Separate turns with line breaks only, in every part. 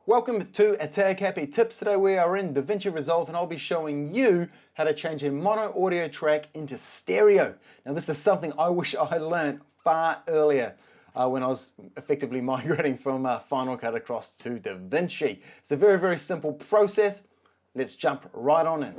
Welcome to Tag Happy Tips. Today we are in DaVinci Resolve and I'll be showing you how to change a mono audio track into stereo. Now this is something I wish I learned far earlier when I was effectively migrating from Final Cut across to DaVinci. It's a very simple process. Let's jump right on in.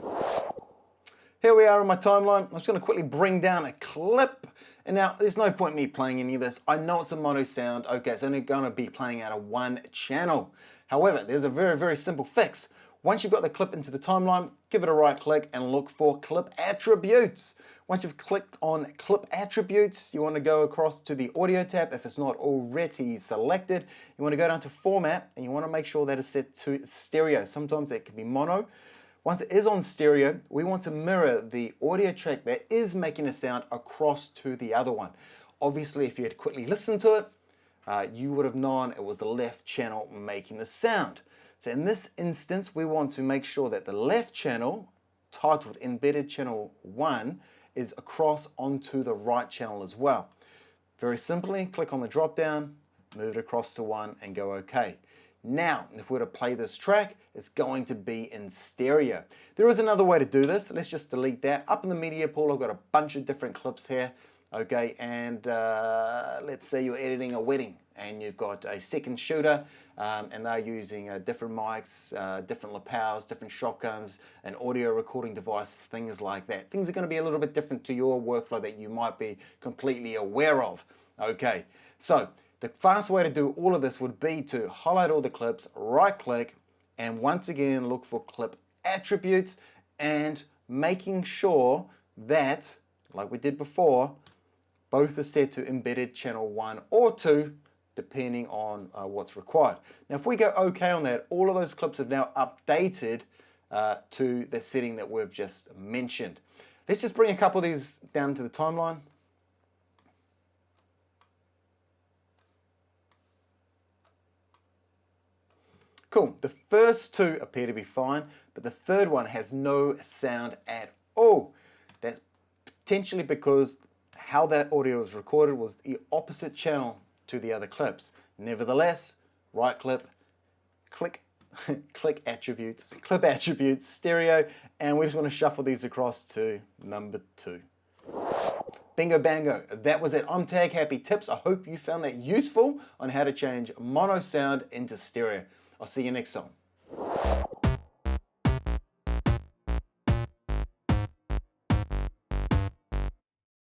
Here we are in my timeline. I'm just going to quickly bring down a clip. And now, there's no point in me playing any of this. I know it's a mono sound. Okay, it's only going to be playing out of one channel. However, there's a very simple fix. Once you've got the clip into the timeline, give it a right click and look for clip attributes. Once you've clicked on clip attributes, you want to go across to the audio tab. If it's not already selected, you want to go down to format and you want to make sure that it's set to stereo. Sometimes it can be mono. Once it is on stereo, we want to mirror the audio track that is making a sound across to the other one. Obviously, if you had quickly listened to it, you would have known it was the left channel making the sound. So in this instance, we want to make sure that the left channel, titled Embedded Channel 1, is across onto the right channel as well. Very simply, click on the drop down, move it across to 1 and go OK. Now, if we were to play this track, it's going to be in stereo. There is another way to do this. Let's just delete that. Up in the media pool, I've got a bunch of different clips here. Okay, and let's say you're editing a wedding and you've got a second shooter and they're using different mics, different lapels, different shotguns, an audio recording device, things like that. Things are going to be a little bit different to your workflow that you might be completely aware of. Okay, so the fast way to do all of this would be to highlight all the clips, right click, and once again look for clip attributes and making sure that, like we did before, both are set to embedded channel 1 or 2, depending on what's required. Now if we go OK on that, all of those clips have now updated to the setting that we've just mentioned. Let's just bring a couple of these down to the timeline. Cool, the first two appear to be fine, but the third one has no sound at all. That's potentially because how that audio was recorded was the opposite channel to the other clips. Nevertheless, right click, click attributes, clip attributes, stereo, and we just want to shuffle these across to number 2. Bingo bango, that was it. I'm Tag Happy Tips. I hope you found that useful on how to change mono sound into stereo. I'll see you next time.